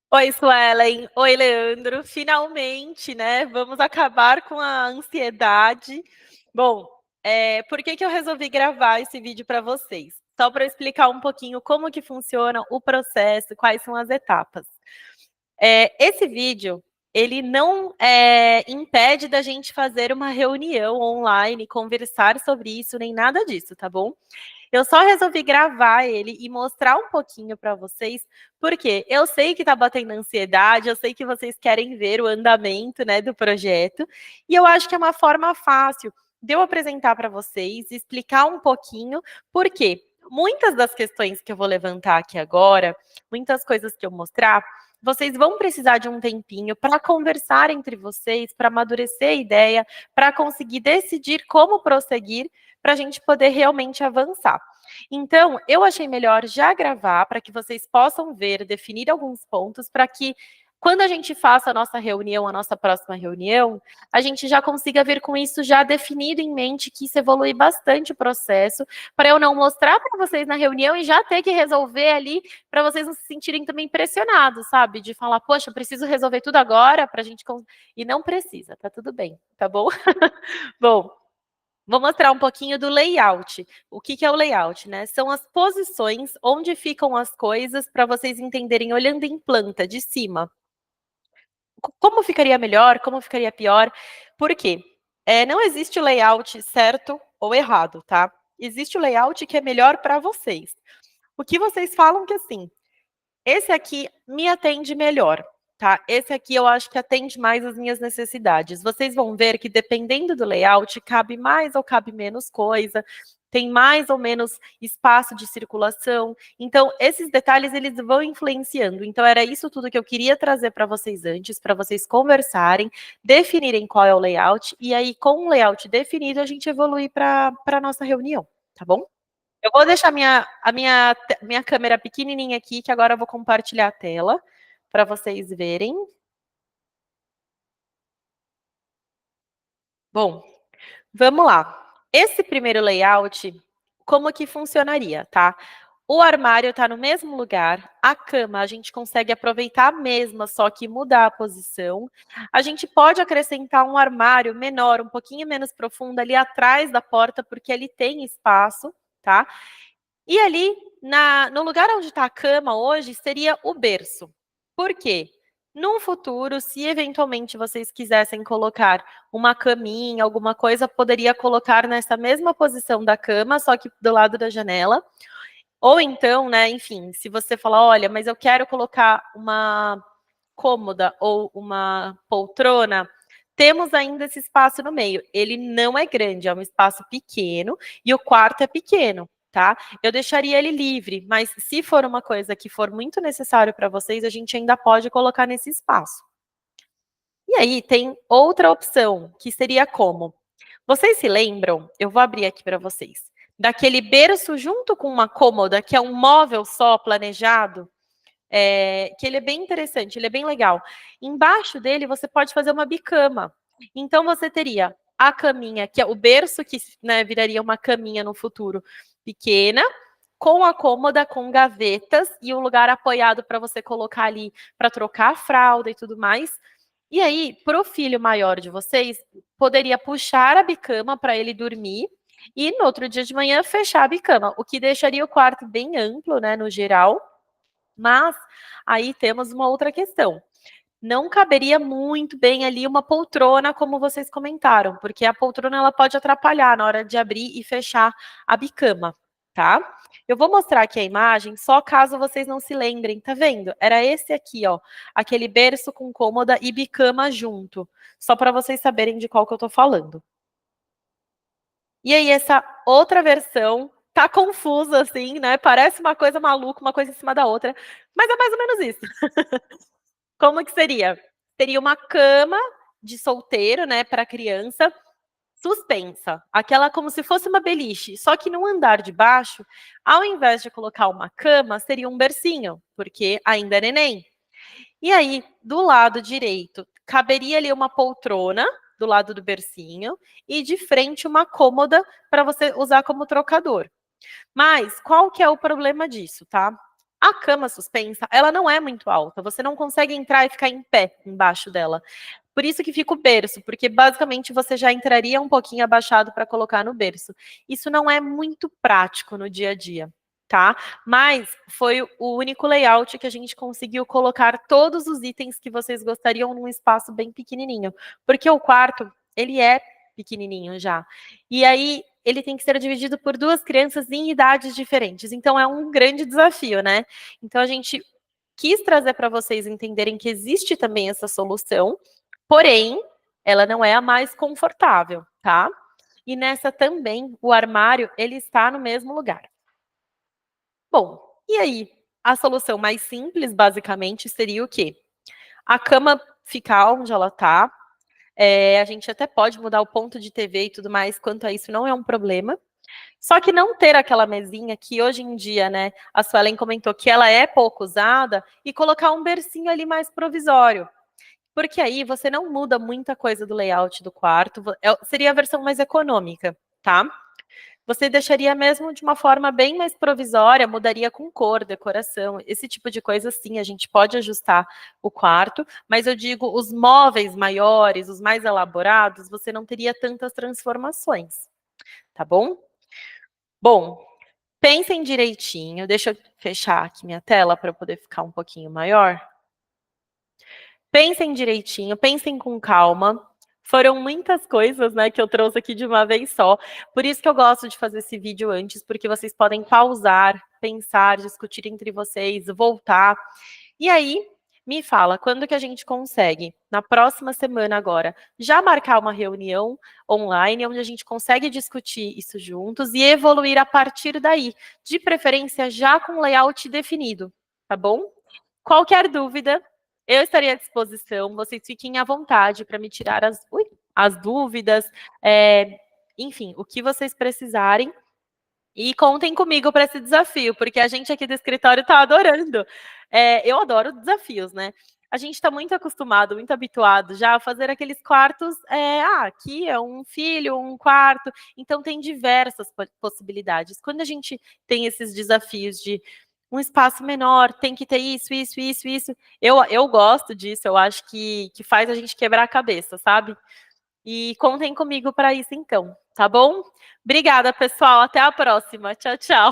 Oi, Suelen. Oi, Leandro. Finalmente, né? Vamos acabar com a ansiedade. Bom, por que que eu resolvi gravar esse vídeo para vocês? Só para eu explicar um pouquinho como que funciona o processo, quais são as etapas. Esse vídeo, ele não impede da gente fazer uma reunião online, conversar sobre isso, nem nada disso, tá bom? Eu só resolvi gravar ele e mostrar um pouquinho para vocês, porque eu sei que está batendo ansiedade, eu sei que vocês querem ver o andamento, né, do projeto, e eu acho que é uma forma fácil de eu apresentar para vocês, explicar um pouquinho, porque muitas das questões que eu vou levantar aqui agora, muitas coisas que eu mostrar, vocês vão precisar de um tempinho para conversar entre vocês, para amadurecer a ideia, para conseguir decidir como prosseguir, para a gente poder realmente avançar. Então, eu achei melhor já gravar para que vocês possam ver, definir alguns pontos para que quando a gente faça a nossa reunião, a nossa próxima reunião, a gente já consiga ver com isso já definido em mente, que isso evolui bastante o processo, para eu não mostrar para vocês na reunião e já ter que resolver ali, para vocês não se sentirem também pressionados, sabe? De falar, poxa, eu preciso resolver tudo agora para a gente. E não precisa, tá tudo bem, tá bom? Bom, vou mostrar um pouquinho do layout. O que que é o layout, né? São as posições onde ficam as coisas para vocês entenderem olhando em planta de cima. Como ficaria melhor, como ficaria pior? Por quê? Não existe o layout certo ou errado, tá? Existe o layout que é melhor para vocês. O que vocês falam que assim, esse aqui me atende melhor, tá? Esse aqui eu acho que atende mais as minhas necessidades. Vocês vão ver que dependendo do layout, cabe mais ou cabe menos coisa, tem mais ou menos espaço de circulação. Então, esses detalhes, eles vão influenciando. Então, era isso tudo que eu queria trazer para vocês antes, para vocês conversarem, definirem qual é o layout, e aí, com o layout definido, a gente evolui para a nossa reunião, tá bom? Eu vou deixar minha câmera pequenininha aqui, que agora eu vou compartilhar a tela para vocês verem. Bom, vamos lá. Esse primeiro layout, como que funcionaria, tá? O armário está no mesmo lugar, a cama a gente consegue aproveitar a mesma, só que mudar a posição. A gente pode acrescentar um armário menor, um pouquinho menos profundo ali atrás da porta, porque ele tem espaço, tá? E ali, no lugar onde está a cama hoje, seria o berço. Por quê? Num futuro, se eventualmente vocês quisessem colocar uma caminha, alguma coisa, poderia colocar nessa mesma posição da cama, só que do lado da janela. Ou então, né, enfim, se você falar, olha, mas eu quero colocar uma cômoda ou uma poltrona, temos ainda esse espaço no meio. Ele não é grande, é um espaço pequeno e o quarto é pequeno, tá? Eu deixaria ele livre, mas se for uma coisa que for muito necessário para vocês, a gente ainda pode colocar nesse espaço. E aí tem outra opção, que seria como? Vocês se lembram? Eu vou abrir aqui para vocês. Daquele berço junto com uma cômoda, que é um móvel só planejado, que ele é bem interessante, ele é bem legal. Embaixo dele você pode fazer uma bicama. Então você teria a caminha, que é o berço, que né, viraria uma caminha no futuro pequena, com a cômoda, com gavetas e um lugar apoiado para você colocar ali para trocar a fralda e tudo mais. E aí, para o filho maior de vocês, poderia puxar a bicama para ele dormir e no outro dia de manhã fechar a bicama, o que deixaria o quarto bem amplo, né, no geral. Mas aí temos uma outra questão. Não caberia muito bem ali uma poltrona, como vocês comentaram, porque a poltrona ela pode atrapalhar na hora de abrir e fechar a bicama, tá? Eu vou mostrar aqui a imagem, só caso vocês não se lembrem, tá vendo? Era esse aqui, ó, aquele berço com cômoda e bicama junto, só para vocês saberem de qual que eu tô falando. E aí, essa outra versão tá confusa, assim, né? Parece uma coisa maluca, uma coisa em cima da outra, mas é mais ou menos isso. Como que seria? Seria uma cama de solteiro, né, para criança, suspensa. Aquela como se fosse uma beliche, só que no andar de baixo, ao invés de colocar uma cama, seria um bercinho, porque ainda é neném. E aí, do lado direito, caberia ali uma poltrona do lado do bercinho e de frente uma cômoda para você usar como trocador. Mas qual que é o problema disso, tá? A cama suspensa, ela não é muito alta, você não consegue entrar e ficar em pé embaixo dela. Por isso que fica o berço, porque basicamente você já entraria um pouquinho abaixado para colocar no berço. Isso não é muito prático no dia a dia, tá? Mas foi o único layout que a gente conseguiu colocar todos os itens que vocês gostariam num espaço bem pequenininho, porque o quarto, ele é pequenininho já. E aí ele tem que ser dividido por 2 crianças em idades diferentes, então é um grande desafio, né? Então a gente quis trazer para vocês entenderem que existe também essa solução, porém, ela não é a mais confortável, tá? E nessa também, o armário, ele está no mesmo lugar. Bom, e aí? A solução mais simples, basicamente, seria o quê? A cama ficar onde ela tá. A gente até pode mudar o ponto de TV e tudo mais, quanto a isso não é um problema. Só que não ter aquela mesinha que hoje em dia, né, a Suelen comentou que ela é pouco usada, e colocar um bercinho ali mais provisório. Porque aí você não muda muita coisa do layout do quarto, seria a versão mais econômica, tá? Você deixaria mesmo de uma forma bem mais provisória, mudaria com cor, decoração, esse tipo de coisa sim, a gente pode ajustar o quarto, mas eu digo, os móveis maiores, os mais elaborados, você não teria tantas transformações, tá bom? Bom, pensem direitinho, deixa eu fechar aqui minha tela para eu poder ficar um pouquinho maior. Pensem direitinho, pensem com calma. Foram muitas coisas, né, que eu trouxe aqui de uma vez só. Por isso que eu gosto de fazer esse vídeo antes, porque vocês podem pausar, pensar, discutir entre vocês, voltar. E aí, me fala, quando que a gente consegue, na próxima semana agora, já marcar uma reunião online, onde a gente consegue discutir isso juntos e evoluir a partir daí, de preferência já com layout definido, tá bom? Qualquer dúvida, eu estarei à disposição, vocês fiquem à vontade para me tirar as dúvidas, enfim, o que vocês precisarem. E contem comigo para esse desafio, porque a gente aqui do escritório está adorando. Eu adoro desafios, né? A gente está muito acostumado, muito habituado já a fazer aqueles quartos. Aqui é um filho, um quarto. Então, tem diversas possibilidades. Quando a gente tem esses desafios de um espaço menor, tem que ter isso, isso, isso, isso. Eu gosto disso, eu acho que faz a gente quebrar a cabeça, sabe? E contem comigo para isso então, tá bom? Obrigada, pessoal. Até a próxima. Tchau, tchau.